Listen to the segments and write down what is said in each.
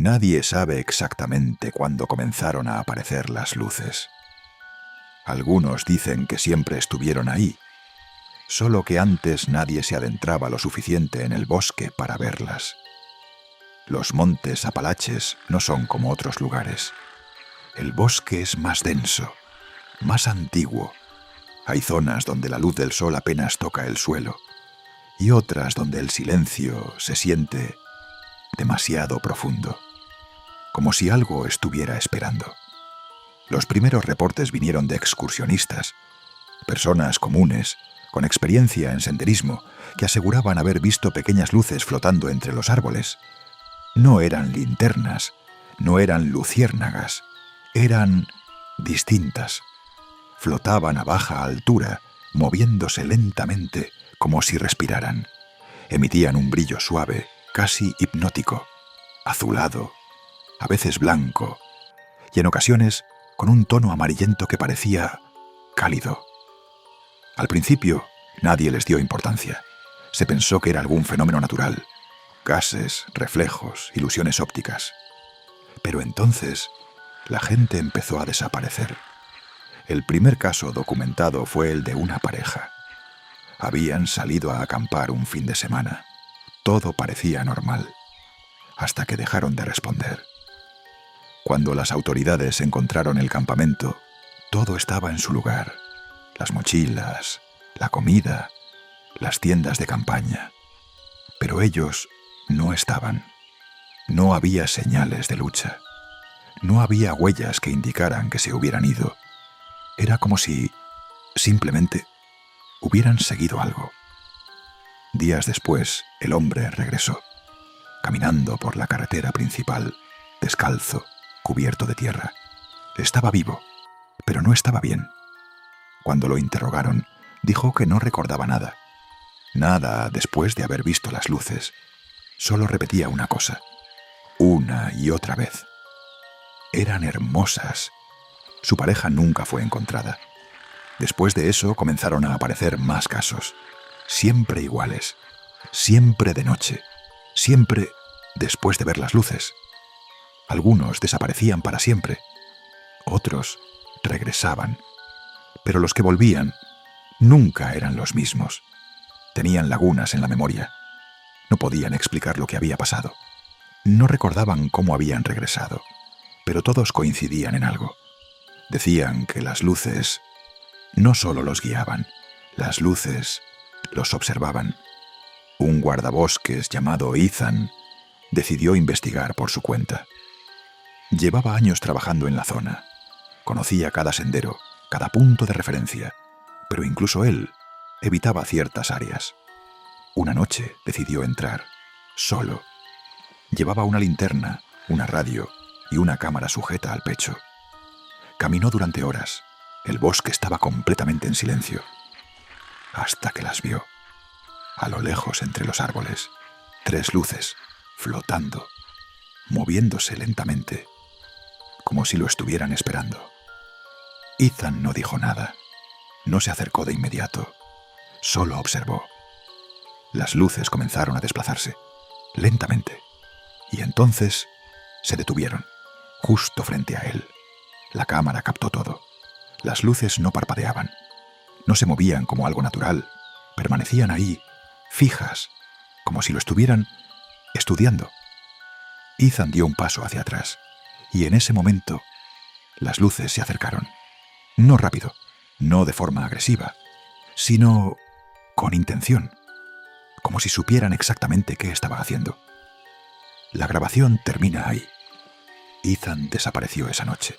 Nadie sabe exactamente cuándo comenzaron a aparecer las luces. Algunos dicen que siempre estuvieron ahí, solo que antes nadie se adentraba lo suficiente en el bosque para verlas. Los montes Apalaches no son como otros lugares. El bosque es más denso, más antiguo. Hay zonas donde la luz del sol apenas toca el suelo y otras donde el silencio se siente demasiado profundo, como si algo estuviera esperando. Los primeros reportes vinieron de excursionistas, personas comunes, con experiencia en senderismo, que aseguraban haber visto pequeñas luces flotando entre los árboles. No eran linternas, no eran luciérnagas, eran distintas. Flotaban a baja altura, moviéndose lentamente como si respiraran. Emitían un brillo suave, casi hipnótico, azulado, a veces blanco, y en ocasiones con un tono amarillento que parecía cálido. Al principio, nadie les dio importancia. Se pensó que era algún fenómeno natural, gases, reflejos, ilusiones ópticas. Pero entonces, la gente empezó a desaparecer. El primer caso documentado fue el de una pareja. Habían salido a acampar un fin de semana. Todo parecía normal, hasta que dejaron de responder. Cuando las autoridades encontraron el campamento, todo estaba en su lugar. Las mochilas, la comida, las tiendas de campaña. Pero ellos no estaban. No había señales de lucha. No había huellas que indicaran que se hubieran ido. Era como si, simplemente, hubieran seguido algo. Días después, el hombre regresó, caminando por la carretera principal, descalzo, cubierto de tierra. Estaba vivo, pero no estaba bien. Cuando lo interrogaron, dijo que no recordaba nada. Nada después de haber visto las luces. Solo repetía una cosa, una y otra vez. Eran hermosas. Su pareja nunca fue encontrada. Después de eso comenzaron a aparecer más casos, siempre iguales, siempre de noche, siempre después de ver las luces. Algunos desaparecían para siempre, otros regresaban, pero los que volvían nunca eran los mismos. Tenían lagunas en la memoria. No podían explicar lo que había pasado. No recordaban cómo habían regresado, pero todos coincidían en algo. Decían que las luces no solo los guiaban, las luces los observaban. Un guardabosques llamado Ethan decidió investigar por su cuenta. Llevaba años trabajando en la zona. Conocía cada sendero, cada punto de referencia, pero incluso él evitaba ciertas áreas. Una noche decidió entrar, solo. Llevaba una linterna, una radio y una cámara sujeta al pecho. Caminó durante horas. El bosque estaba completamente en silencio, hasta que las vio. A lo lejos, entre los árboles, 3 luces, flotando, moviéndose lentamente, como si lo estuvieran esperando. Ethan no dijo nada. No se acercó de inmediato. Solo observó. Las luces comenzaron a desplazarse, lentamente, y entonces se detuvieron, justo frente a él. La cámara captó todo. Las luces no parpadeaban, no se movían como algo natural, permanecían ahí, fijas, como si lo estuvieran estudiando. Ethan dio un paso hacia atrás, y en ese momento las luces se acercaron. No rápido, no de forma agresiva, sino con intención, como si supieran exactamente qué estaba haciendo. La grabación termina ahí. Ethan desapareció esa noche.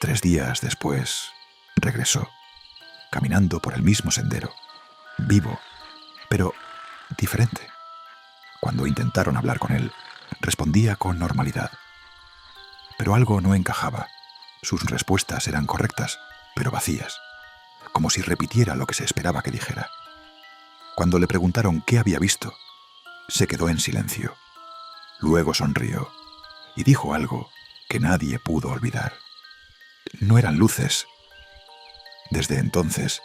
3 días después, regresó, caminando por el mismo sendero, vivo, pero diferente. Cuando intentaron hablar con él, respondía con normalidad. Pero algo no encajaba. Sus respuestas eran correctas, pero vacías, como si repitiera lo que se esperaba que dijera. Cuando le preguntaron qué había visto, se quedó en silencio. Luego sonrió y dijo algo que nadie pudo olvidar. No eran luces. Desde entonces,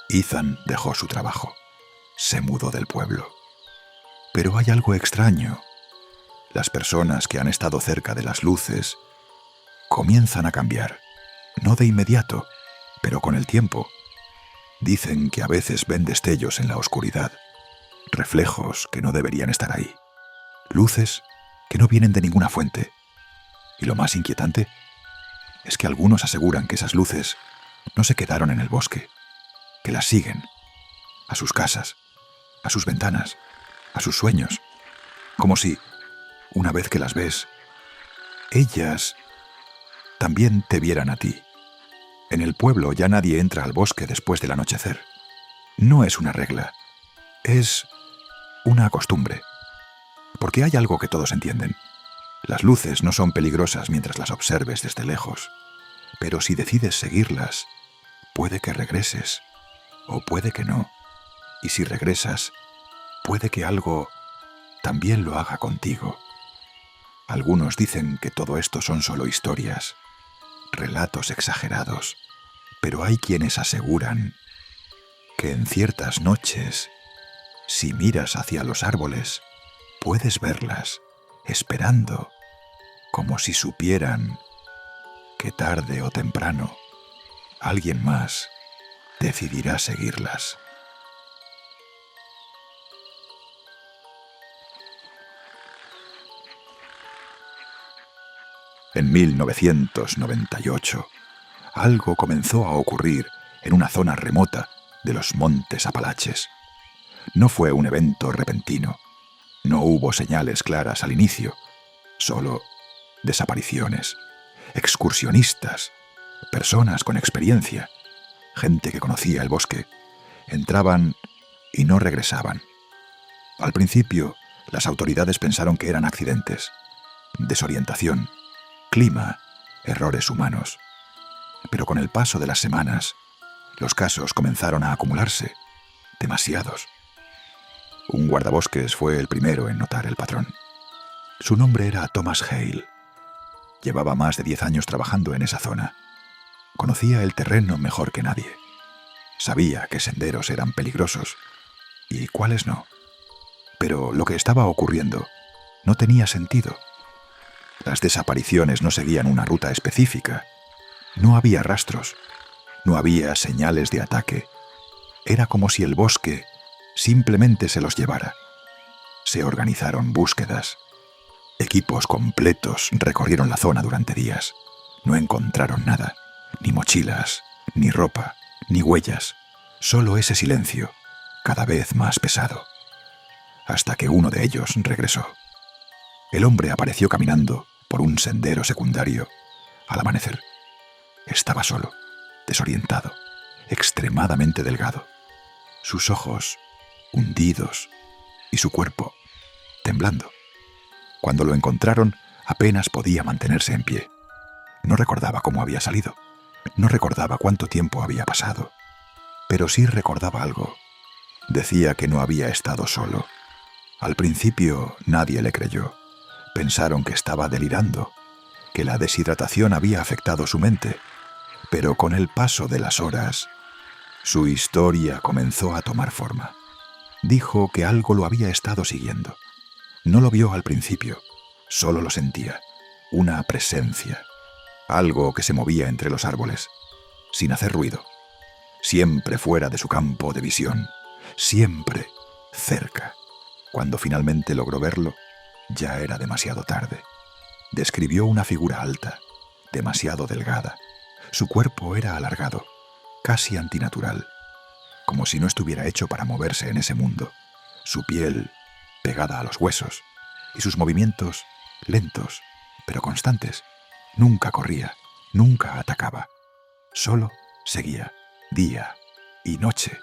Ethan dejó su trabajo. Se mudó del pueblo. Pero hay algo extraño. Las personas que han estado cerca de las luces comienzan a cambiar, no de inmediato, pero con el tiempo. Dicen que a veces ven destellos en la oscuridad, reflejos que no deberían estar ahí, luces que no vienen de ninguna fuente. Y lo más inquietante es que algunos aseguran que esas luces no se quedaron en el bosque, que las siguen, a sus casas, a sus ventanas, a sus sueños, como si, una vez que las ves, ellas también te vieran a ti. En el pueblo ya nadie entra al bosque después del anochecer. No es una regla, es una costumbre. Porque hay algo que todos entienden. Las luces no son peligrosas mientras las observes desde lejos, pero si decides seguirlas, puede que regreses, o puede que no. Y si regresas, puede que algo también lo haga contigo. Algunos dicen que todo esto son solo historias, relatos exagerados, pero hay quienes aseguran que en ciertas noches, si miras hacia los árboles, puedes verlas, esperando, como si supieran que tarde o temprano alguien más decidirá seguirlas. En 1998, algo comenzó a ocurrir en una zona remota de los Montes Apalaches. No fue un evento repentino. No hubo señales claras al inicio, solo desapariciones, excursionistas, personas con experiencia, gente que conocía el bosque, entraban y no regresaban. Al principio, las autoridades pensaron que eran accidentes, desorientación, clima, errores humanos. Pero con el paso de las semanas, los casos comenzaron a acumularse, demasiados. Un guardabosques fue el primero en notar el patrón. Su nombre era Thomas Hale. Llevaba más de 10 años trabajando en esa zona. Conocía el terreno mejor que nadie. Sabía qué senderos eran peligrosos y cuáles no. Pero lo que estaba ocurriendo no tenía sentido. Las desapariciones no seguían una ruta específica. No había rastros. No había señales de ataque. Era como si el bosque simplemente se los llevara. Se organizaron búsquedas. Equipos completos recorrieron la zona durante días. No encontraron nada. Ni mochilas, ni ropa, ni huellas. Solo ese silencio, cada vez más pesado. Hasta que uno de ellos regresó. El hombre apareció caminando por un sendero secundario al amanecer. Estaba solo, desorientado, extremadamente delgado. Sus ojos hundidos y su cuerpo temblando. Cuando lo encontraron, apenas podía mantenerse en pie. No recordaba cómo había salido. No recordaba cuánto tiempo había pasado. Pero sí recordaba algo. Decía que no había estado solo. Al principio nadie le creyó. Pensaron que estaba delirando, que la deshidratación había afectado su mente. Pero con el paso de las horas, su historia comenzó a tomar forma. Dijo que algo lo había estado siguiendo. No lo vio al principio, solo lo sentía, una presencia, algo que se movía entre los árboles, sin hacer ruido, siempre fuera de su campo de visión, siempre cerca. Cuando finalmente logró verlo, ya era demasiado tarde. Describió una figura alta, demasiado delgada. Su cuerpo era alargado, casi antinatural, como si no estuviera hecho para moverse en ese mundo. Su piel pegada a los huesos, y sus movimientos lentos, pero constantes. Nunca corría, nunca atacaba. Solo seguía, día y noche.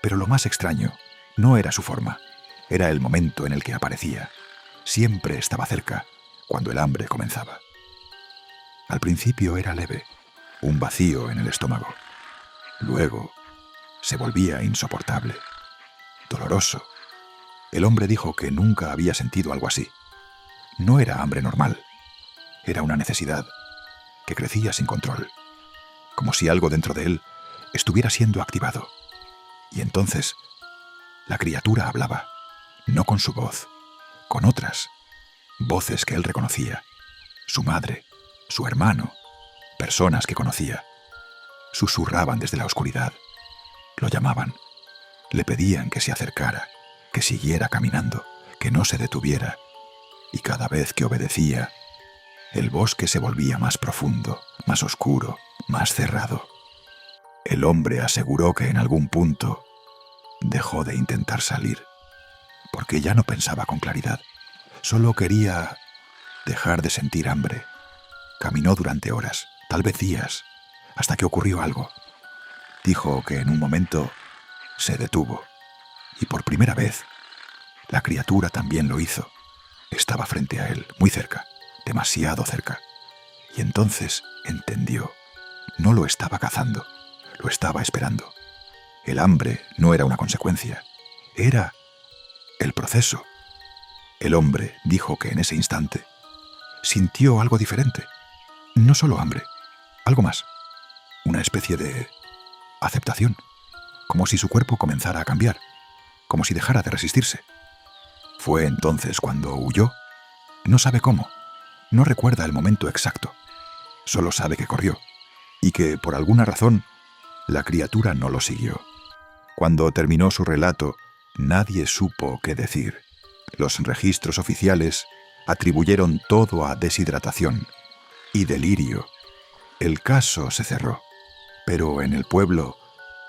Pero lo más extraño no era su forma, era el momento en el que aparecía. Siempre estaba cerca, cuando el hambre comenzaba. Al principio era leve, un vacío en el estómago. Luego se volvía insoportable, doloroso. El hombre dijo que nunca había sentido algo así. No era hambre normal. Era una necesidad que crecía sin control, como si algo dentro de él estuviera siendo activado. Y entonces la criatura hablaba, no con su voz, con otras. voces que él reconocía, su madre, su hermano, personas que conocía. Susurraban desde la oscuridad, lo llamaban, le pedían que se acercara, que siguiera caminando, que no se detuviera, y cada vez que obedecía, el bosque se volvía más profundo, más oscuro, más cerrado. El hombre aseguró que en algún punto dejó de intentar salir, porque ya no pensaba con claridad, solo quería dejar de sentir hambre. Caminó durante horas, tal vez días, hasta que ocurrió algo. Dijo que en un momento se detuvo, y por primera vez la criatura también lo hizo. Estaba frente a él, muy cerca, demasiado cerca, y entonces entendió. No lo estaba cazando, lo estaba esperando. El hambre no era una consecuencia, era el proceso. El hombre dijo que en ese instante sintió algo diferente. No solo hambre, algo más. Una especie de aceptación, como si su cuerpo comenzara a cambiar, como si dejara de resistirse. Fue entonces cuando huyó. No sabe cómo, no recuerda el momento exacto. Solo sabe que corrió y que, por alguna razón, la criatura no lo siguió. Cuando terminó su relato, nadie supo qué decir. Los registros oficiales atribuyeron todo a deshidratación y delirio. El caso se cerró, pero en el pueblo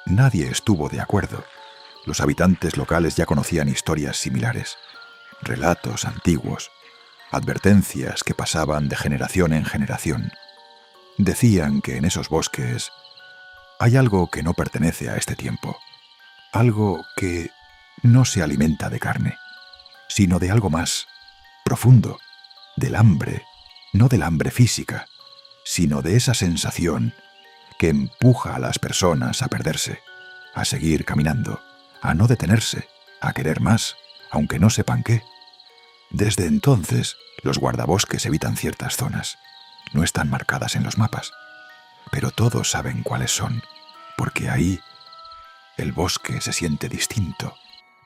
nadie estuvo de acuerdo. Los habitantes locales ya conocían historias similares, relatos antiguos, advertencias que pasaban de generación en generación. Decían que en esos bosques hay algo que no pertenece a este tiempo, algo que no se alimenta de carne, sino de algo más profundo, del hambre, no del hambre física, sino de esa sensación que empuja a las personas a perderse, a seguir caminando, a no detenerse, a querer más, aunque no sepan qué. Desde entonces, los guardabosques evitan ciertas zonas. No están marcadas en los mapas, pero todos saben cuáles son, porque ahí el bosque se siente distinto,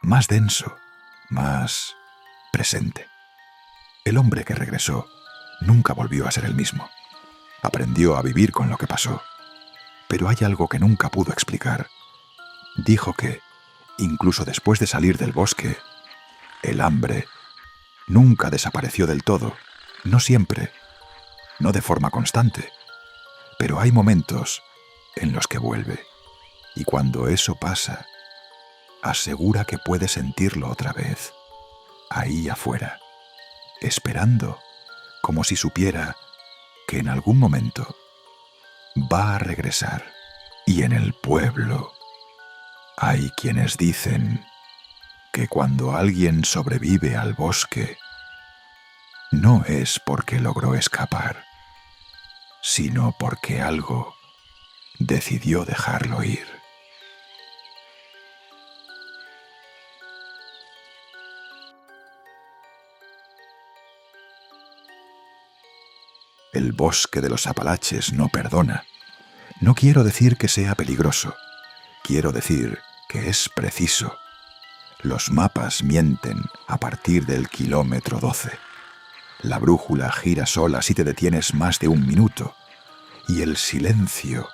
más denso, más presente. El hombre que regresó nunca volvió a ser el mismo. Aprendió a vivir con lo que pasó, pero hay algo que nunca pudo explicar. Dijo que, incluso después de salir del bosque, el hambre nunca desapareció del todo, no siempre, no de forma constante, pero hay momentos en los que vuelve, y cuando eso pasa, asegura que puede sentirlo otra vez, ahí afuera, esperando, como si supiera que en algún momento va a regresar. Y en el pueblo hay quienes dicen que cuando alguien sobrevive al bosque, no es porque logró escapar, sino porque algo decidió dejarlo ir. El bosque de los Apalaches no perdona. No quiero decir que sea peligroso, quiero decir que es preciso. Los mapas mienten a partir del kilómetro 12. La brújula gira sola si te detienes más de un minuto. Y el silencio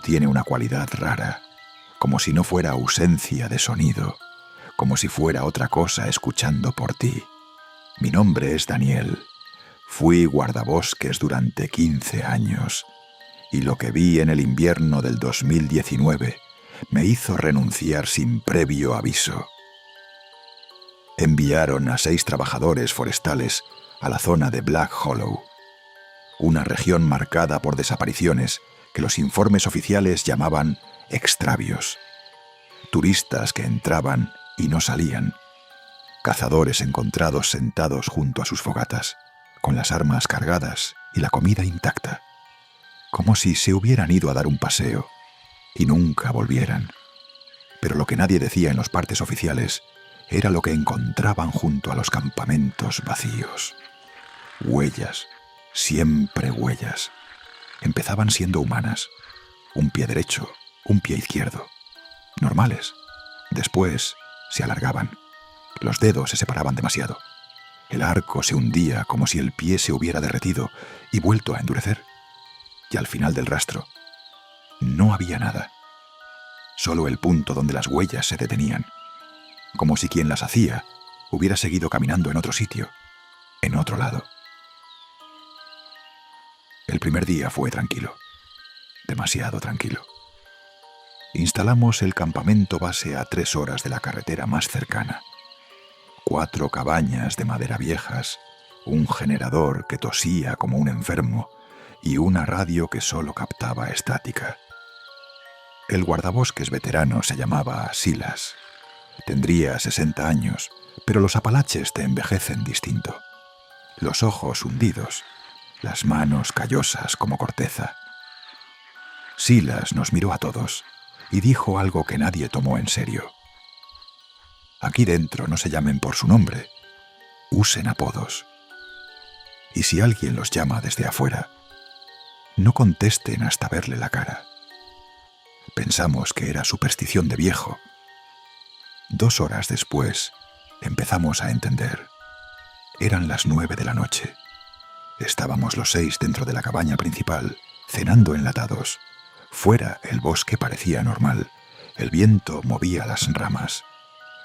tiene una cualidad rara, como si no fuera ausencia de sonido, como si fuera otra cosa escuchando por ti. Mi nombre es Daniel. Fui guardabosques durante 15 años, y lo que vi en el invierno del 2019 me hizo renunciar sin previo aviso. Enviaron a 6 trabajadores forestales a la zona de Black Hollow, una región marcada por desapariciones que los informes oficiales llamaban extravios. Turistas que entraban y no salían. Cazadores encontrados sentados junto a sus fogatas, con las armas cargadas y la comida intacta, como si se hubieran ido a dar un paseo y nunca volvieran. Pero lo que nadie decía en los partes oficiales era lo que encontraban junto a los campamentos vacíos. Huellas, siempre huellas. Empezaban siendo humanas, un pie derecho, un pie izquierdo, normales. Después se alargaban, los dedos se separaban demasiado. El arco se hundía como si el pie se hubiera derretido y vuelto a endurecer. Y al final del rastro no había nada. Solo el punto donde las huellas se detenían, como si quien las hacía hubiera seguido caminando en otro sitio, en otro lado. El primer día fue tranquilo, demasiado tranquilo. Instalamos el campamento base a 3 horas de la carretera más cercana. 4 cabañas de madera viejas, un generador que tosía como un enfermo y una radio que solo captaba estática. El guardabosques veterano se llamaba Silas. Tendría 60 años, pero los apalaches te envejecen distinto. Los ojos hundidos, las manos callosas como corteza. Silas nos miró a todos y dijo algo que nadie tomó en serio. Aquí dentro no se llamen por su nombre, usen apodos. Y si alguien los llama desde afuera, no contesten hasta verle la cara. Pensamos que era superstición de viejo. 2 horas después, empezamos a entender. Eran las 9 de la noche. Estábamos los 6 dentro de la cabaña principal, cenando enlatados. Fuera el bosque parecía normal. El viento movía las ramas.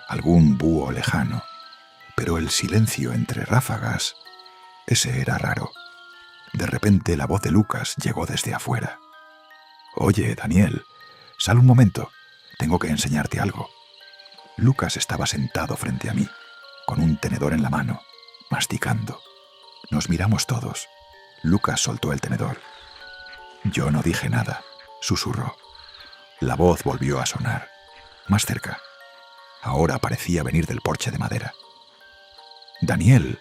Algún búho lejano. Pero el silencio entre ráfagas, ese era raro. De repente la voz de Lucas llegó desde afuera. «Oye, Daniel, sal un momento. Tengo que enseñarte algo». Lucas estaba sentado frente a mí, con un tenedor en la mano, masticando. Nos miramos todos. Lucas soltó el tenedor. Yo no dije nada, susurró. La voz volvió a sonar, más cerca. Ahora parecía venir del porche de madera. «Daniel,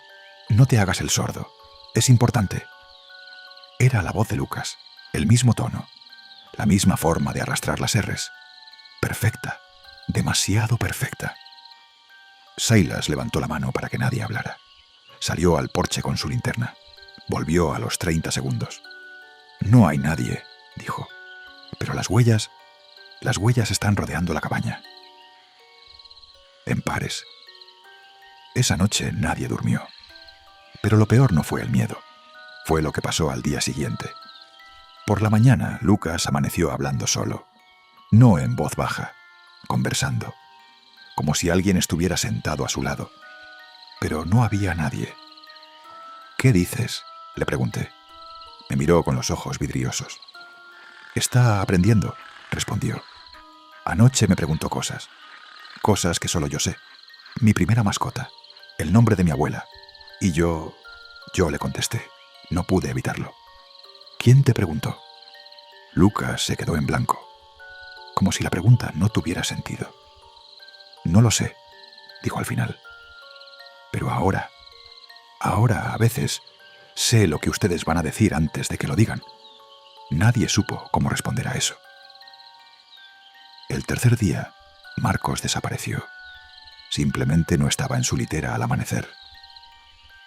no te hagas el sordo. Es importante». Era la voz de Lucas, el mismo tono, la misma forma de arrastrar las R's. Perfecta, demasiado perfecta. Silas levantó la mano para que nadie hablara. Salió al porche con su linterna. Volvió a los 30 segundos. «No hay nadie», dijo. «Pero las huellas están rodeando la cabaña. En pares». Esa noche nadie durmió. Pero lo peor no fue el miedo. Fue lo que pasó al día siguiente. Por la mañana, Lucas amaneció hablando solo. No en voz baja, conversando, como si alguien estuviera sentado a su lado. Pero no había nadie. «¿Qué dices?», le pregunté. Me miró con los ojos vidriosos. «Está aprendiendo», respondió. «Anoche me preguntó cosas que solo yo sé. Mi primera mascota, el nombre de mi abuela. Y yo le contesté. No pude evitarlo». «¿Quién te preguntó?». Lucas se quedó en blanco, como si la pregunta no tuviera sentido. «No lo sé», dijo al final. «Pero ahora, a veces, sé lo que ustedes van a decir antes de que lo digan». Nadie supo cómo responder a eso. El tercer día, Marcos desapareció. Simplemente no estaba en su litera al amanecer.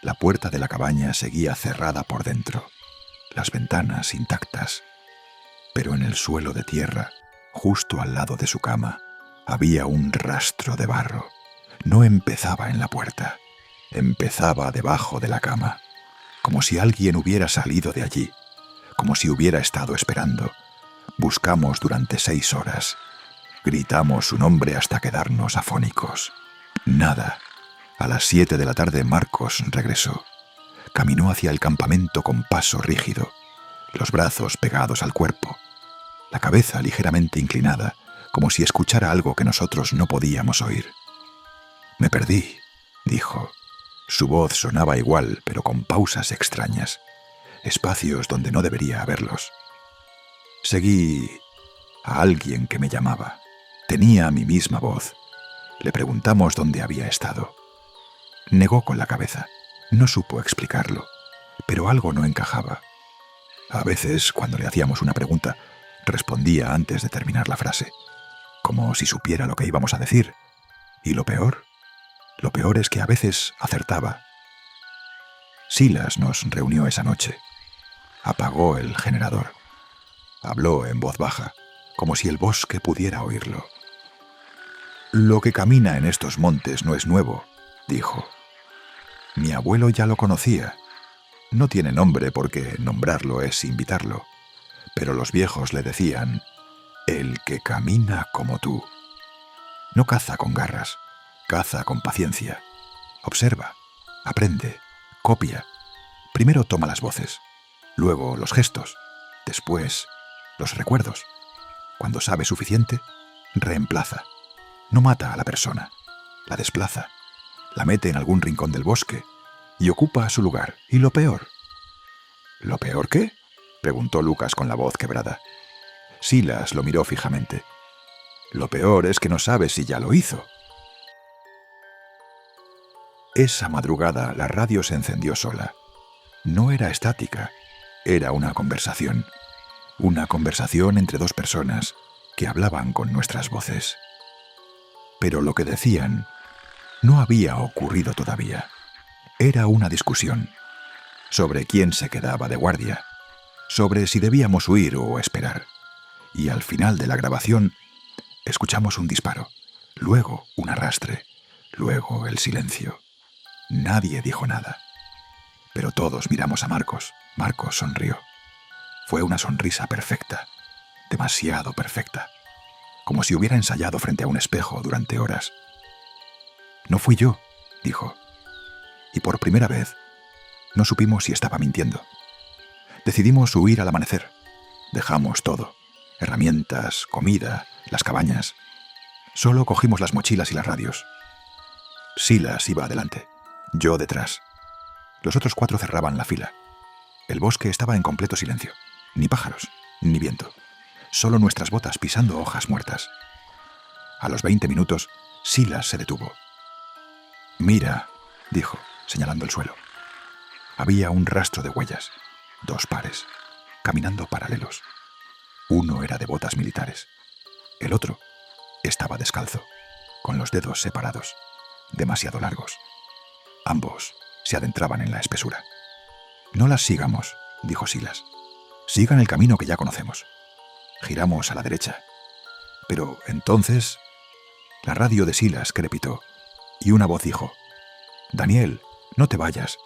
La puerta de la cabaña seguía cerrada por dentro, las ventanas intactas. Pero en el suelo de tierra, justo al lado de su cama, había un rastro de barro. No empezaba en la puerta, empezaba debajo de la cama, como si alguien hubiera salido de allí, como si hubiera estado esperando. Buscamos durante 6 horas. Gritamos su nombre hasta quedarnos afónicos. Nada. A las 7 de la tarde Marcos regresó. Caminó hacia el campamento con paso rígido, los brazos pegados al cuerpo, la cabeza ligeramente inclinada, como si escuchara algo que nosotros no podíamos oír. «Me perdí», dijo. Su voz sonaba igual, pero con pausas extrañas, espacios donde no debería haberlos. Seguí a alguien que me llamaba. Tenía mi misma voz. Le preguntamos dónde había estado. Negó con la cabeza. No supo explicarlo, pero algo no encajaba. A veces, cuando le hacíamos una pregunta, respondía antes de terminar la frase, como si supiera lo que íbamos a decir. Y lo peor es que a veces acertaba. Silas nos reunió esa noche. Apagó el generador. Habló en voz baja, como si el bosque pudiera oírlo. «Lo que camina en estos montes no es nuevo», dijo. Mi abuelo ya lo conocía. No tiene nombre porque nombrarlo es invitarlo, pero los viejos le decían, el que camina como tú. No caza con garras, caza con paciencia. Observa, aprende, copia. Primero toma las voces, luego los gestos, después los recuerdos. Cuando sabe suficiente, reemplaza. No mata a la persona, la desplaza, la mete en algún rincón del bosque y ocupa su lugar. ¿Y lo peor? ¿Lo peor qué?, preguntó Lucas con la voz quebrada. Silas lo miró fijamente. Lo peor es que no sabe si ya lo hizo. Esa madrugada la radio se encendió sola. No era estática, era una conversación. Una conversación entre dos personas que hablaban con nuestras voces. Pero lo que decían no había ocurrido todavía. Era una discusión sobre quién se quedaba de guardia, sobre si debíamos huir o esperar. Y al final de la grabación escuchamos un disparo, luego un arrastre, luego el silencio. Nadie dijo nada. Pero todos miramos a Marcos. Marcos sonrió. Fue una sonrisa perfecta, demasiado perfecta, como si hubiera ensayado frente a un espejo durante horas. No fui yo, dijo. Y por primera vez no supimos si estaba mintiendo. Decidimos huir al amanecer. Dejamos todo, herramientas, comida, las cabañas. Solo cogimos las mochilas y las radios. Silas iba adelante, yo detrás. Los otros 4 cerraban la fila. El bosque estaba en completo silencio. Ni pájaros, ni viento. Solo nuestras botas pisando hojas muertas. A los 20 minutos, Silas se detuvo. «Mira», dijo, señalando el suelo. Había un rastro de huellas, 2 pares, caminando paralelos. Uno era de botas militares. El otro estaba descalzo, con los dedos separados, demasiado largos. Ambos se adentraban en la espesura. «No las sigamos», dijo Silas. «Sigan el camino que ya conocemos». Giramos a la derecha. Pero entonces la radio de Silas crepitó y una voz dijo: «Daniel, no te vayas.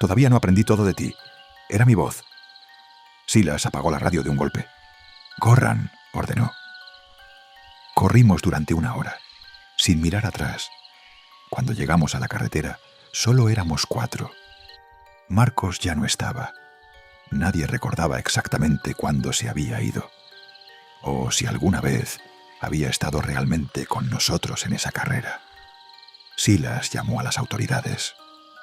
Todavía no aprendí todo de ti. Era mi voz». Silas apagó la radio de un golpe. «Corran», ordenó. Corrimos durante 1 hora, sin mirar atrás. Cuando llegamos a la carretera, solo éramos 4. Marcos ya no estaba. Nadie recordaba exactamente cuándo se había ido, o si alguna vez había estado realmente con nosotros en esa carrera. Silas llamó a las autoridades.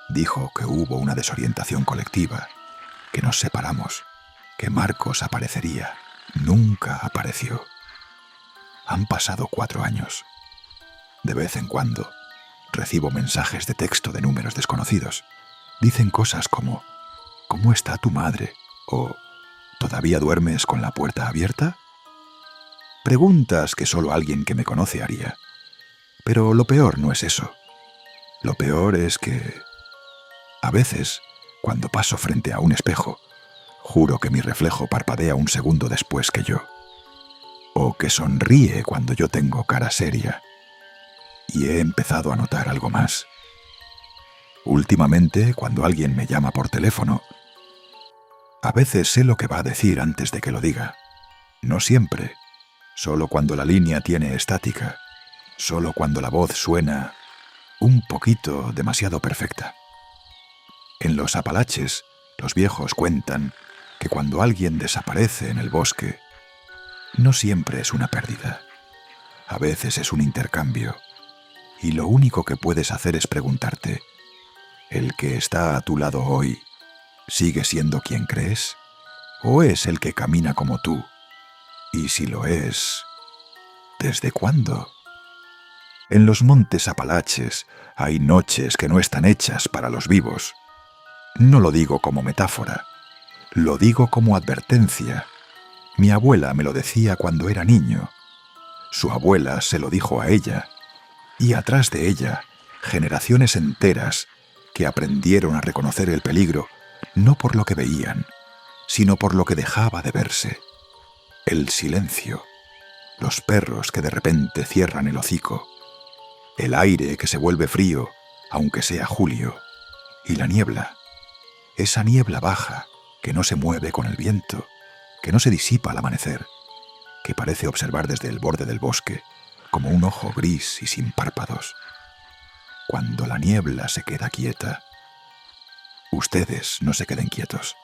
Dijo que hubo una desorientación colectiva, que nos separamos, que Marcos aparecería. Nunca apareció. Han pasado 4 años. De vez en cuando recibo mensajes de texto de números desconocidos. Dicen cosas como: «¿Cómo está tu madre?», o «¿Todavía duermes con la puerta abierta?». Preguntas que solo alguien que me conoce haría. Pero lo peor no es eso. Lo peor es que, a veces, cuando paso frente a un espejo, juro que mi reflejo parpadea un segundo después que yo. O que sonríe cuando yo tengo cara seria. Y he empezado a notar algo más. Últimamente, cuando alguien me llama por teléfono, a veces sé lo que va a decir antes de que lo diga. No siempre. Solo cuando la línea tiene estática. Solo cuando la voz suena un poquito demasiado perfecta. En los Apalaches, los viejos cuentan que cuando alguien desaparece en el bosque, no siempre es una pérdida. A veces es un intercambio. Y lo único que puedes hacer es preguntarte: ¿el que está a tu lado hoy sigue siendo quien crees? ¿O es el que camina como tú? Y si lo es, ¿desde cuándo? En los montes Apalaches hay noches que no están hechas para los vivos. No lo digo como metáfora, lo digo como advertencia. Mi abuela me lo decía cuando era niño. Su abuela se lo dijo a ella. Y atrás de ella, generaciones enteras que aprendieron a reconocer el peligro no por lo que veían, sino por lo que dejaba de verse. El silencio, los perros que de repente cierran el hocico, el aire que se vuelve frío, aunque sea julio, Y la niebla, esa niebla baja que no se mueve con el viento, que no se disipa al amanecer, que parece observar desde el borde del bosque como un ojo gris y sin párpados. Cuando la niebla se queda quieta, ustedes no se queden quietos.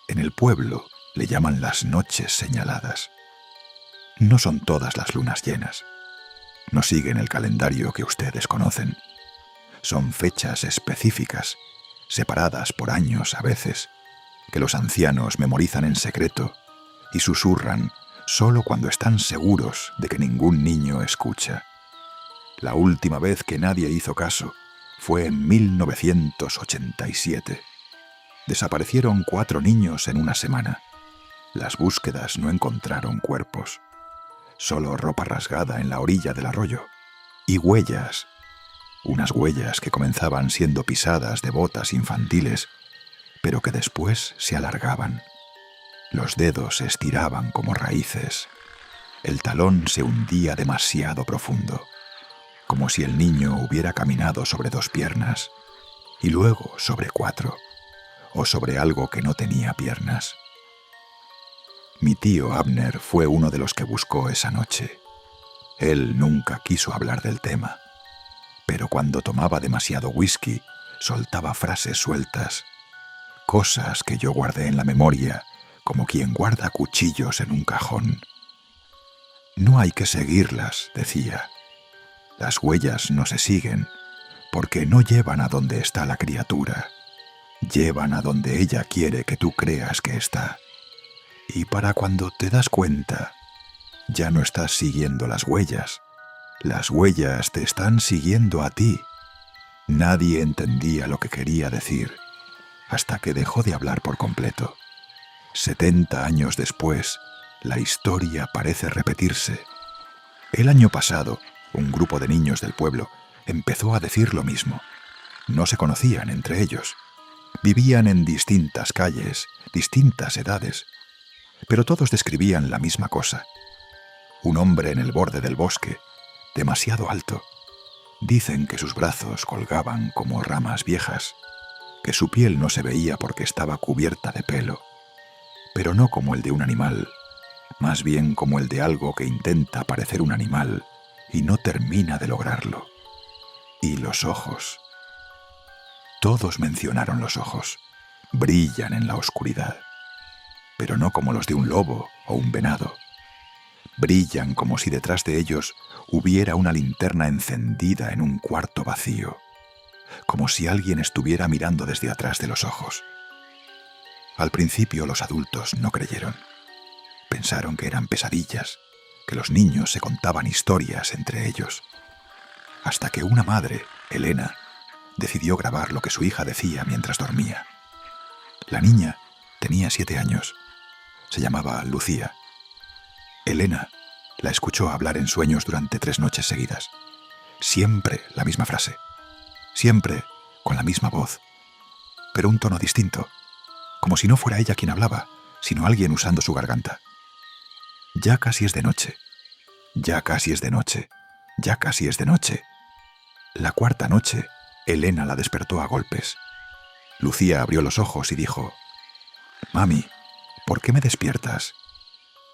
En el pueblo le llaman las noches señaladas. No son todas las lunas llenas. No siguen el calendario que ustedes conocen. Son fechas específicas, separadas por años a veces, que los ancianos memorizan en secreto y susurran solo cuando están seguros de que ningún niño escucha. La última vez que nadie hizo caso fue en 1987. Desaparecieron 4 niños en una semana. Las búsquedas no encontraron cuerpos, solo ropa rasgada en la orilla del arroyo y huellas, unas huellas que comenzaban siendo pisadas de botas infantiles, pero que después se alargaban. Los dedos se estiraban como raíces. El talón se hundía demasiado profundo, como si el niño hubiera caminado sobre 2 piernas, y luego sobre 4, o sobre algo que no tenía piernas. Mi tío Abner fue uno de los que buscó esa noche. Él nunca quiso hablar del tema, pero cuando tomaba demasiado whisky, soltaba frases sueltas, cosas que yo guardé en la memoria como quien guarda cuchillos en un cajón. No hay que seguirlas, decía. Las huellas no se siguen, porque no llevan a donde está la criatura. Llevan a donde ella quiere que tú creas que está. Y para cuando te das cuenta, ya no estás siguiendo las huellas. Las huellas te están siguiendo a ti. Nadie entendía lo que quería decir, hasta que dejó de hablar por completo. 70 años después, la historia parece repetirse. El año pasado, un grupo de niños del pueblo empezó a decir lo mismo. No se conocían entre ellos. Vivían en distintas calles, distintas edades, pero todos describían la misma cosa. Un hombre en el borde del bosque, demasiado alto. Dicen que sus brazos colgaban como ramas viejas, que su piel no se veía porque estaba cubierta de pelo, pero no como el de un animal, más bien como el de algo que intenta parecer un animal y no termina de lograrlo. Y los ojos. Todos mencionaron los ojos. Brillan en la oscuridad, pero no como los de un lobo o un venado. Brillan como si detrás de ellos hubiera una linterna encendida en un cuarto vacío, como si alguien estuviera mirando desde atrás de los ojos. Al principio los adultos no creyeron. Pensaron que eran pesadillas, que los niños se contaban historias entre ellos. Hasta que una madre, Elena, decidió grabar lo que su hija decía mientras dormía. La niña tenía 7 años. Se llamaba Lucía. Elena la escuchó hablar en sueños durante 3 noches seguidas. Siempre la misma frase. Siempre con la misma voz, pero un tono distinto, como si no fuera ella quien hablaba, sino alguien usando su garganta. Ya casi es de noche. Ya casi es de noche. Ya casi es de noche. La 4ª noche, Elena la despertó a golpes. Lucía abrió los ojos y dijo: «Mami, ¿por qué me despiertas?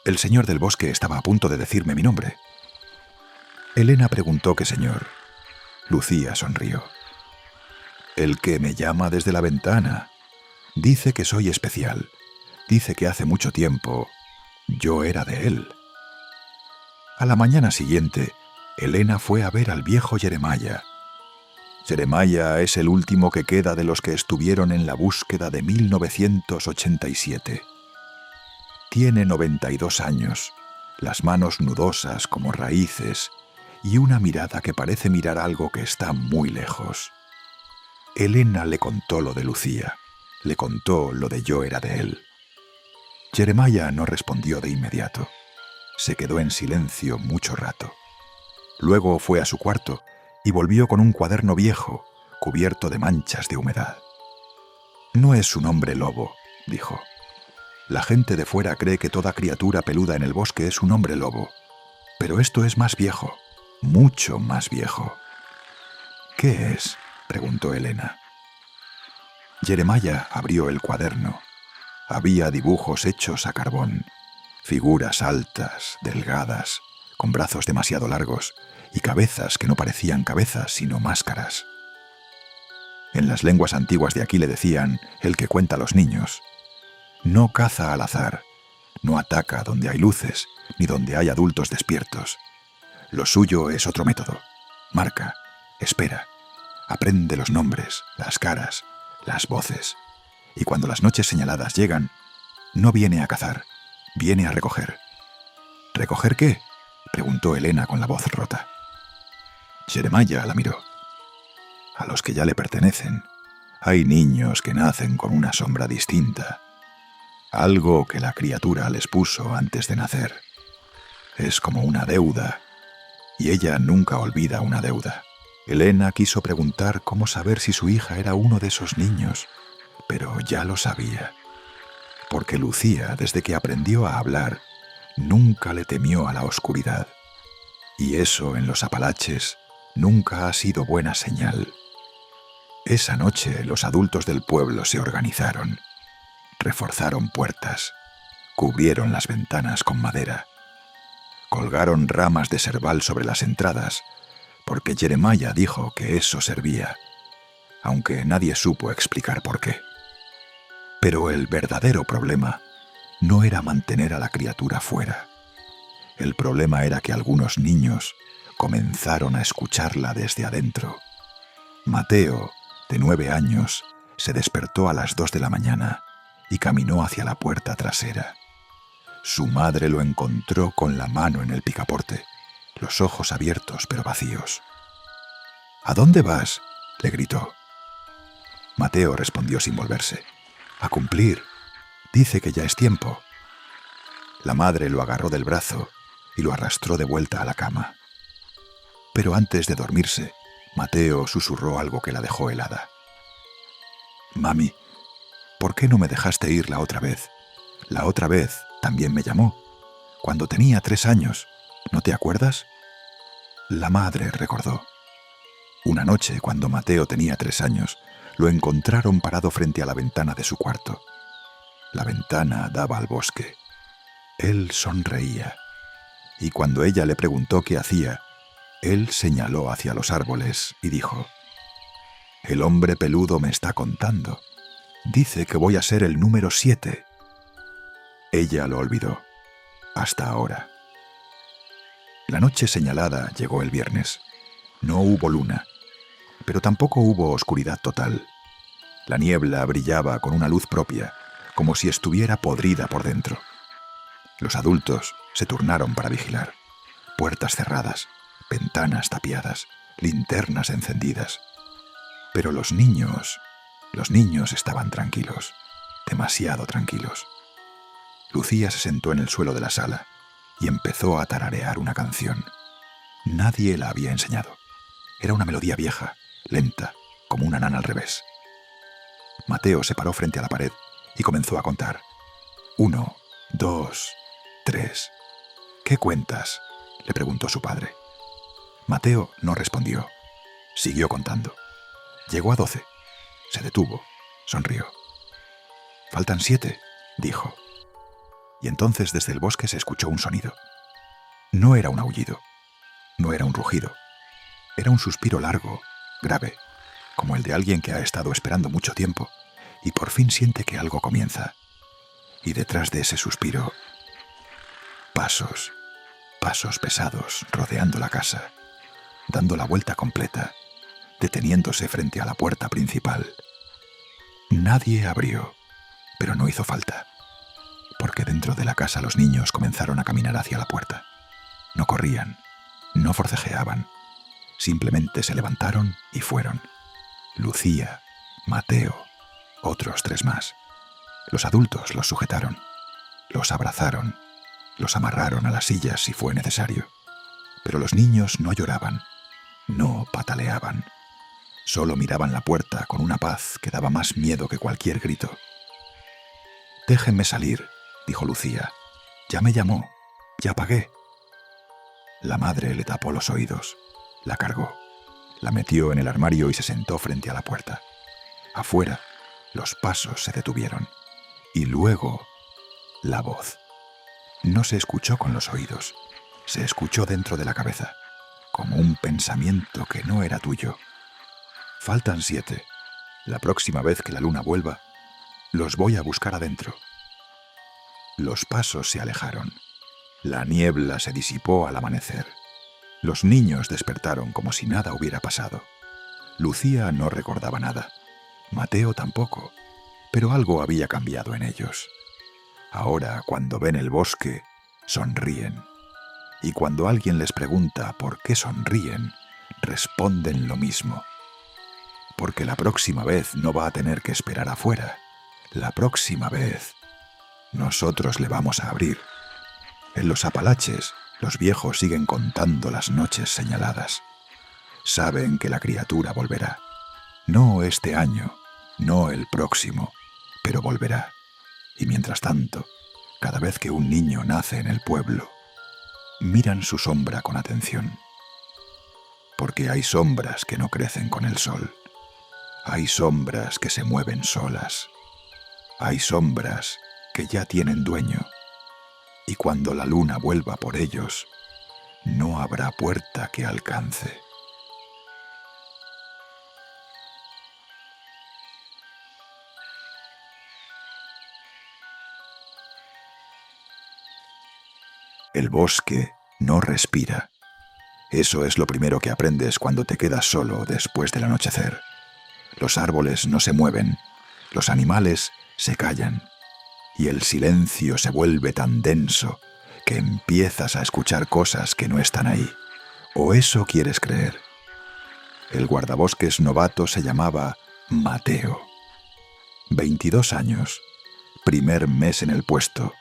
El señor del bosque estaba a punto de decirme mi nombre». Elena preguntó qué señor. Lucía sonrió. «El que me llama desde la ventana. Dice que soy especial. Dice que hace mucho tiempo yo era de él». A la mañana siguiente, Elena fue a ver al viejo Jeremiah. Jeremiah es el último que queda de los que estuvieron en la búsqueda de 1987. Tiene 92 años, las manos nudosas como raíces y una mirada que parece mirar algo que está muy lejos. Elena le contó lo de Lucía, le contó lo de yo era de él. Jeremiah no respondió de inmediato. Se quedó en silencio mucho rato. Luego fue a su cuarto y volvió con un cuaderno viejo, cubierto de manchas de humedad. «No es un hombre lobo», dijo. «La gente de fuera cree que toda criatura peluda en el bosque es un hombre lobo, pero esto es más viejo, mucho más viejo». «¿Qué es?», preguntó Elena. Jeremiah abrió el cuaderno. Había dibujos hechos a carbón, figuras altas, delgadas, con brazos demasiado largos y cabezas que no parecían cabezas sino máscaras. En las lenguas antiguas de aquí le decían el que cuenta a los niños: no caza al azar, no ataca donde hay luces ni donde hay adultos despiertos. Lo suyo es otro método. Marca, espera, aprende los nombres, las caras, las voces. Y cuando las noches señaladas llegan, no viene a cazar, viene a recoger. ¿Recoger qué?, preguntó Elena con la voz rota. Jeremiah la miró. A los que ya le pertenecen. Hay niños que nacen con una sombra distinta, algo que la criatura les puso antes de nacer. Es como una deuda, y ella nunca olvida una deuda. Elena quiso preguntar cómo saber si su hija era uno de esos niños, pero ya lo sabía, porque Lucía, desde que aprendió a hablar, nunca le temió a la oscuridad, y eso en los Apalaches nunca ha sido buena señal. Esa noche los adultos del pueblo se organizaron, reforzaron puertas, cubrieron las ventanas con madera, colgaron ramas de serbal sobre las entradas, porque Jeremiah dijo que eso servía, aunque nadie supo explicar por qué. Pero el verdadero problema no era mantener a la criatura fuera. El problema era que algunos niños comenzaron a escucharla desde adentro. Mateo, de 9 años, se despertó a las 2 de la mañana y caminó hacia la puerta trasera. Su madre lo encontró con la mano en el picaporte, los ojos abiertos pero vacíos. «¿A dónde vas?», le gritó. Mateo respondió sin volverse. «A cumplir. Dice que ya es tiempo». La madre lo agarró del brazo y lo arrastró de vuelta a la cama. Pero antes de dormirse, Mateo susurró algo que la dejó helada. «Mami, ¿por qué no me dejaste ir la otra vez? La otra vez también me llamó, cuando tenía 3 años. ¿No te acuerdas?». La madre recordó. Una noche, cuando Mateo tenía 3 años, lo encontraron parado frente a la ventana de su cuarto. La ventana daba al bosque. Él sonreía, y cuando ella le preguntó qué hacía, él señaló hacia los árboles y dijo: «El hombre peludo me está contando. Dice que voy a ser el número 7». Ella lo olvidó, hasta ahora. La noche señalada llegó el viernes. No hubo luna, pero tampoco hubo oscuridad total. La niebla brillaba con una luz propia, como si estuviera podrida por dentro. Los adultos se turnaron para vigilar. Puertas cerradas, ventanas tapiadas, linternas encendidas. Pero los niños estaban tranquilos, demasiado tranquilos. Lucía se sentó en el suelo de la sala y empezó a tararear una canción. Nadie la había enseñado. Era una melodía vieja, lenta, como una nana al revés. Mateo se paró frente a la pared y comenzó a contar. 1, 2, 3. «¿Qué cuentas?», le preguntó su padre. Mateo no respondió. Siguió contando. Llegó a 12. Se detuvo. Sonrió. «Faltan 7», dijo. Y entonces desde el bosque se escuchó un sonido. No era un aullido, no era un rugido. Era un suspiro largo, grave, como el de alguien que ha estado esperando mucho tiempo y por fin siente que algo comienza. Y detrás de ese suspiro, pasos pesados rodeando la casa, dando la vuelta completa, deteniéndose frente a la puerta principal. Nadie abrió, pero no hizo falta, porque dentro de la casa los niños comenzaron a caminar hacia la puerta. No corrían, no forcejeaban, simplemente se levantaron y fueron. Lucía, Mateo, otros 3 más. Los adultos los sujetaron, los abrazaron, los amarraron a las sillas si fue necesario. Pero los niños no lloraban, no pataleaban. Solo miraban la puerta con una paz que daba más miedo que cualquier grito. «Déjenme salir», dijo Lucía. «Ya me llamó, ya pagué». La madre le tapó los oídos, la cargó, la metió en el armario y se sentó frente a la puerta. Afuera, Los pasos se detuvieron. Y luego, la voz. No se escuchó con los oídos. Se escuchó dentro de la cabeza, como un pensamiento que no era tuyo. Faltan 7. La próxima vez que la luna vuelva, los voy a buscar adentro. Los pasos se alejaron. La niebla se disipó al amanecer. Los niños despertaron como si nada hubiera pasado. Lucía no recordaba nada. Mateo tampoco. Pero algo había cambiado en ellos. Ahora, cuando ven el bosque, sonríen. Y cuando alguien les pregunta por qué sonríen, responden lo mismo. Porque la próxima vez no va a tener que esperar afuera. La próxima vez, nosotros le vamos a abrir. En los Apalaches, los viejos siguen contando las noches señaladas. Saben que la criatura volverá. No este año, no el próximo, pero volverá. Y mientras tanto, cada vez que un niño nace en el pueblo, miran su sombra con atención. Porque hay sombras que no crecen con el sol. Hay sombras que se mueven solas. Hay sombras que ya tienen dueño. Y cuando la luna vuelva por ellos, no habrá puerta que alcance. El bosque no respira. Eso es lo primero que aprendes cuando te quedas solo después del anochecer. Los árboles no se mueven, los animales se callan, y el silencio se vuelve tan denso que empiezas a escuchar cosas que no están ahí. ¿O eso quieres creer? El guardabosques novato se llamaba Mateo. 22 años, primer mes en el puesto.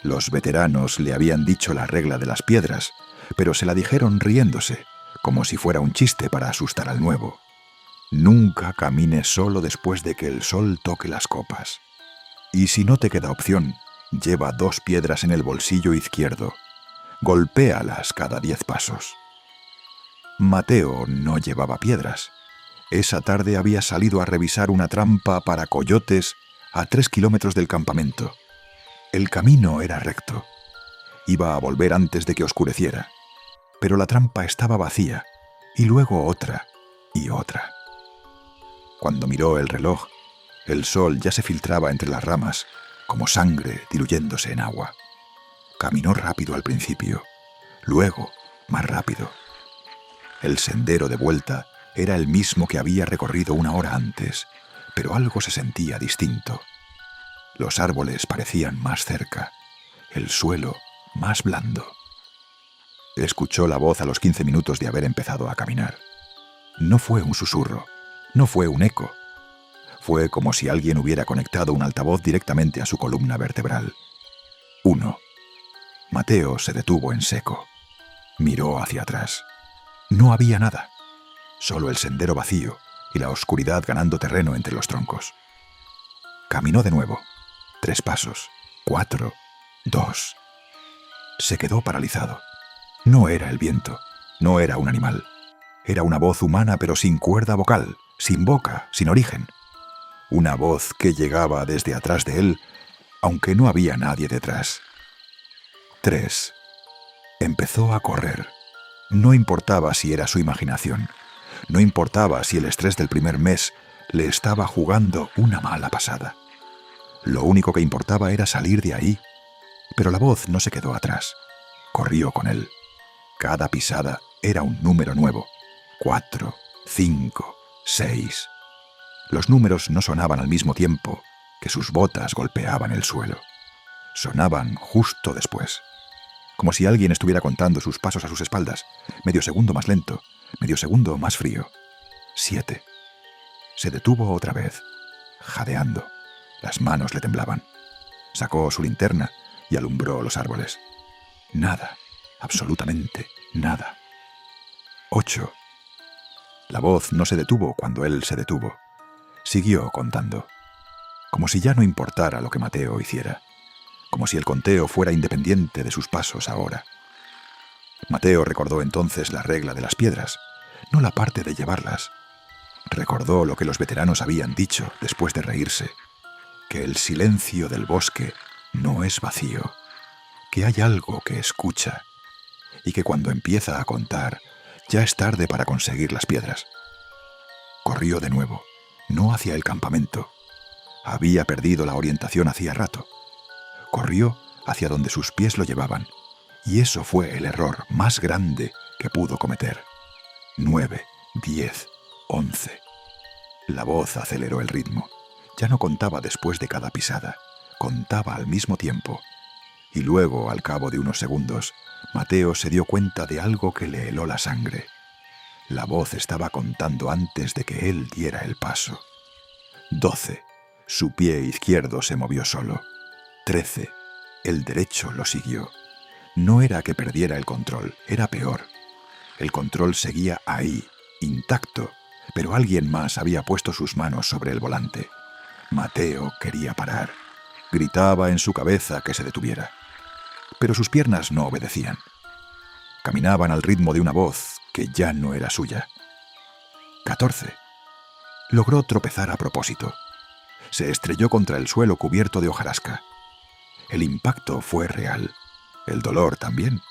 Los veteranos le habían dicho la regla de las piedras, pero se la dijeron riéndose, como si fuera un chiste para asustar al nuevo. Nunca camines solo después de que el sol toque las copas. Y si no te queda opción, lleva 2 piedras en el bolsillo izquierdo. Golpéalas cada 10 pasos. Mateo no llevaba piedras. Esa tarde había salido a revisar una trampa para coyotes a 3 kilómetros del campamento. El camino era recto. Iba a volver antes de que oscureciera. Pero la trampa estaba vacía, y luego otra y otra. Cuando miró el reloj, el sol ya se filtraba entre las ramas, como sangre diluyéndose en agua. Caminó rápido al principio, luego más rápido. El sendero de vuelta era el mismo que había recorrido 1 hora antes, pero algo se sentía distinto. Los árboles parecían más cerca, el suelo más blando. Escuchó la voz a los 15 minutos de haber empezado a caminar. No fue un susurro, no fue un eco. Fue como si alguien hubiera conectado un altavoz directamente a su columna vertebral. 1. Mateo se detuvo en seco. Miró hacia atrás. No había nada, solo el sendero vacío y la oscuridad ganando terreno entre los troncos. Caminó de nuevo. 3 pasos, 4, 2. Se quedó paralizado. No era el viento, no era un animal. Era una voz humana pero sin cuerda vocal, sin boca, sin origen. Una voz que llegaba desde atrás de él, aunque no había nadie detrás. 3. Empezó a correr. No importaba si era su imaginación. No importaba si el estrés del primer mes le estaba jugando una mala pasada. Lo único que importaba era salir de ahí. Pero la voz no se quedó atrás. Corrió con él. Cada pisada era un número nuevo. 4, 5, 6. Los números no sonaban al mismo tiempo que sus botas golpeaban el suelo. Sonaban justo después. Como si alguien estuviera contando sus pasos a sus espaldas. Medio segundo más lento, medio segundo más frío. 7. Se detuvo otra vez, jadeando. Las manos le temblaban. Sacó su linterna y alumbró los árboles. Nada, absolutamente nada. 8. La voz no se detuvo cuando él se detuvo. Siguió contando. Como si ya no importara lo que Mateo hiciera. Como si el conteo fuera independiente de sus pasos ahora. Mateo recordó entonces la regla de las piedras, no la parte de llevarlas. Recordó lo que los veteranos habían dicho después de reírse, que el silencio del bosque no es vacío, que hay algo que escucha y que cuando empieza a contar ya es tarde para conseguir las piedras. Corrió de nuevo, no hacia el campamento. Había perdido la orientación hacía rato. Corrió hacia donde sus pies lo llevaban, y eso fue el error más grande que pudo cometer. 9, 10, 11. La voz aceleró el ritmo. Ya no contaba después de cada pisada, contaba al mismo tiempo. Y luego, al cabo de unos segundos, Mateo se dio cuenta de algo que le heló la sangre. La voz estaba contando antes de que él diera el paso. 12. Su pie izquierdo se movió solo. 13. El derecho lo siguió. No era que perdiera el control, era peor. El control seguía ahí, intacto, pero alguien más había puesto sus manos sobre el volante. Mateo quería parar. Gritaba en su cabeza que se detuviera. Pero sus piernas no obedecían. Caminaban al ritmo de una voz que ya no era suya. 14. Logró tropezar a propósito. Se estrelló contra el suelo cubierto de hojarasca. El impacto fue real. El dolor también.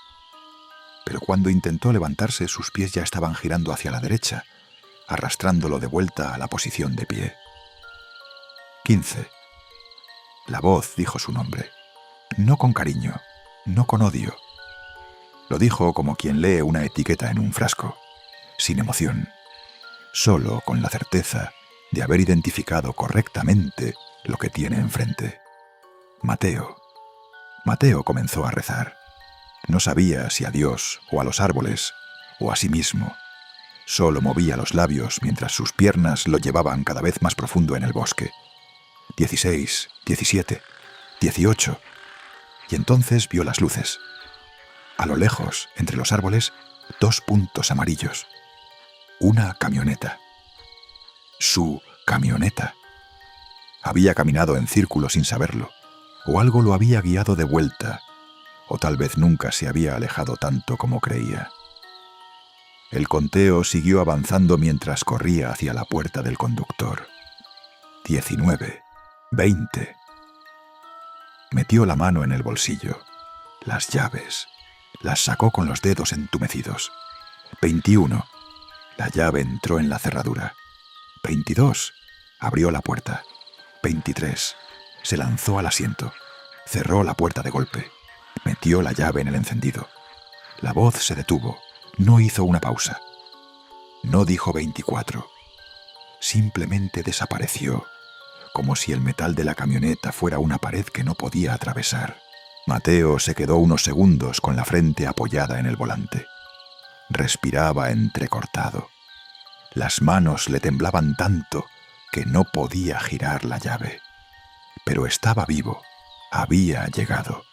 Pero cuando intentó levantarse, sus pies ya estaban girando hacia la derecha, arrastrándolo de vuelta a la posición de pie. 15. La voz dijo su nombre. No con cariño, no con odio. Lo dijo como quien lee una etiqueta en un frasco, sin emoción, solo con la certeza de haber identificado correctamente lo que tiene enfrente. Mateo. Mateo comenzó a rezar. No sabía si a Dios o a los árboles o a sí mismo. Solo movía los labios mientras sus piernas lo llevaban cada vez más profundo en el bosque. 16, 17, 18. Y entonces vio las luces. A lo lejos, entre los árboles, 2 puntos amarillos. Una camioneta. Su camioneta. Había caminado en círculo sin saberlo, o algo lo había guiado de vuelta, o tal vez nunca se había alejado tanto como creía. El conteo siguió avanzando mientras corría hacia la puerta del conductor. 19, 20. Metió la mano en el bolsillo. Las llaves. Las sacó con los dedos entumecidos. 21. La llave entró en la cerradura. 22. Abrió la puerta. 23. Se lanzó al asiento. Cerró la puerta de golpe. Metió la llave en el encendido. La voz se detuvo. No hizo una pausa. No dijo 24. Simplemente desapareció, como si el metal de la camioneta fuera una pared que no podía atravesar. Mateo se quedó unos segundos con la frente apoyada en el volante. Respiraba entrecortado. Las manos le temblaban tanto que no podía girar la llave. Pero estaba vivo. Había llegado.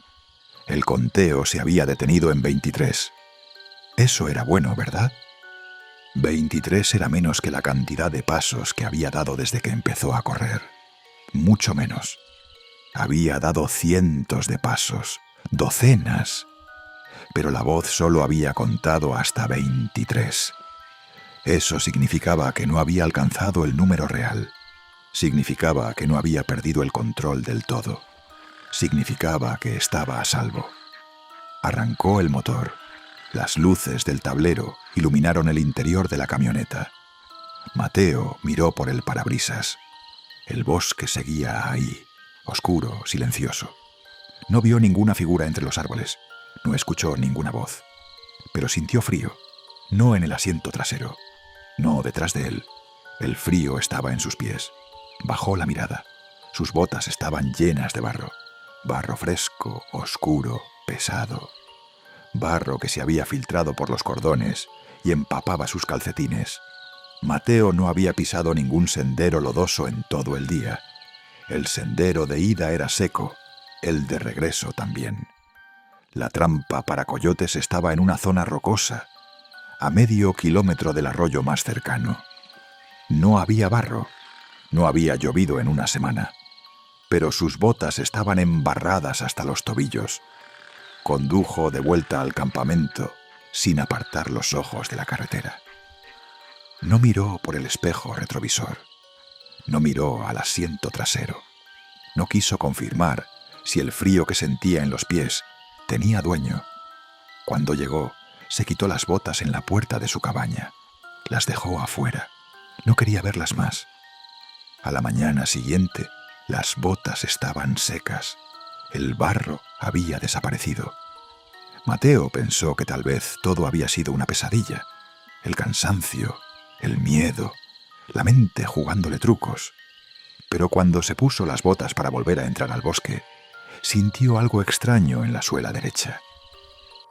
El conteo se había detenido en 23. Eso era bueno, ¿verdad? 23 era menos que la cantidad de pasos que había dado desde que empezó a correr. Mucho menos. Había dado cientos de pasos, docenas, pero la voz solo había contado hasta 23. Eso significaba que no había alcanzado el número real. Significaba que no había perdido el control del todo. Significaba que estaba a salvo. Arrancó el motor. Las luces del tablero iluminaron el interior de la camioneta. Mateo miró por el parabrisas. El bosque seguía ahí, oscuro, silencioso. No vio ninguna figura entre los árboles. No escuchó ninguna voz. Pero sintió frío. No en el asiento trasero. No detrás de él. El frío estaba en sus pies. Bajó la mirada. Sus botas estaban llenas de barro. Barro fresco, oscuro, pesado. Barro que se había filtrado por los cordones y empapaba sus calcetines. Mateo no había pisado ningún sendero lodoso en todo el día. El sendero de ida era seco, el de regreso también. La trampa para coyotes estaba en una zona rocosa, a medio kilómetro del arroyo más cercano. No había barro, no había llovido en una semana, pero sus botas estaban embarradas hasta los tobillos. Condujo de vuelta al campamento sin apartar los ojos de la carretera. No miró por el espejo retrovisor. No miró al asiento trasero. No quiso confirmar si el frío que sentía en los pies tenía dueño. Cuando llegó, se quitó las botas en la puerta de su cabaña. Las dejó afuera. No quería verlas más. A la mañana siguiente, las botas estaban secas. El barro había desaparecido. Mateo pensó que tal vez todo había sido una pesadilla. El cansancio, el miedo, la mente jugándole trucos. Pero cuando se puso las botas para volver a entrar al bosque, sintió algo extraño en la suela derecha.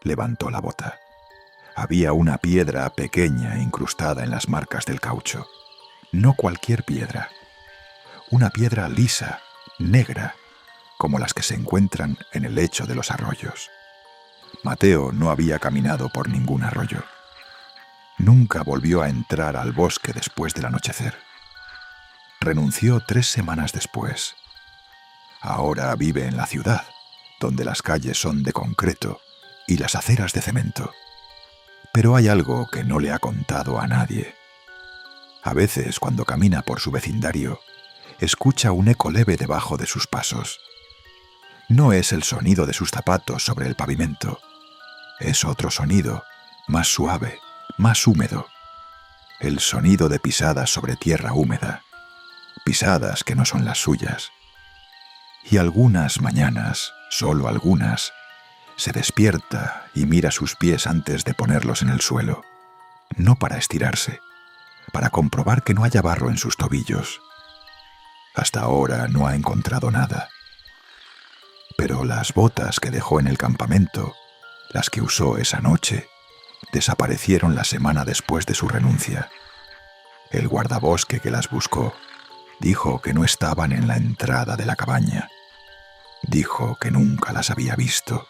Levantó la bota. Había una piedra pequeña incrustada en las marcas del caucho. No cualquier piedra. Una piedra lisa, negra, como las que se encuentran en el lecho de los arroyos. Mateo no había caminado por ningún arroyo. Nunca volvió a entrar al bosque después del anochecer. Renunció 3 semanas después. Ahora vive en la ciudad, donde las calles son de concreto y las aceras de cemento. Pero hay algo que no le ha contado a nadie. A veces, cuando camina por su vecindario, escucha un eco leve debajo de sus pasos. No es el sonido de sus zapatos sobre el pavimento. Es otro sonido, más suave, más húmedo. El sonido de pisadas sobre tierra húmeda. Pisadas que no son las suyas. Y algunas mañanas, solo algunas, se despierta y mira sus pies antes de ponerlos en el suelo. No para estirarse, para comprobar que no haya barro en sus tobillos. Hasta ahora no ha encontrado nada. Pero las botas que dejó en el campamento, las que usó esa noche, desaparecieron la semana después de su renuncia. El guardabosque que las buscó dijo que no estaban en la entrada de la cabaña. Dijo que nunca las había visto.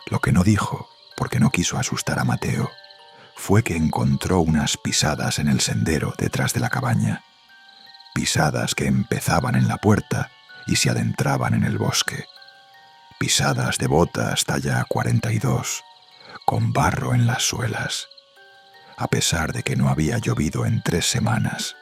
Lo que no dijo, porque no quiso asustar a Mateo, fue que encontró unas pisadas en el sendero detrás de la cabaña. Pisadas que empezaban en la puerta y se adentraban en el bosque. Pisadas de botas talla 42, con barro en las suelas. A pesar de que no había llovido en 3 semanas,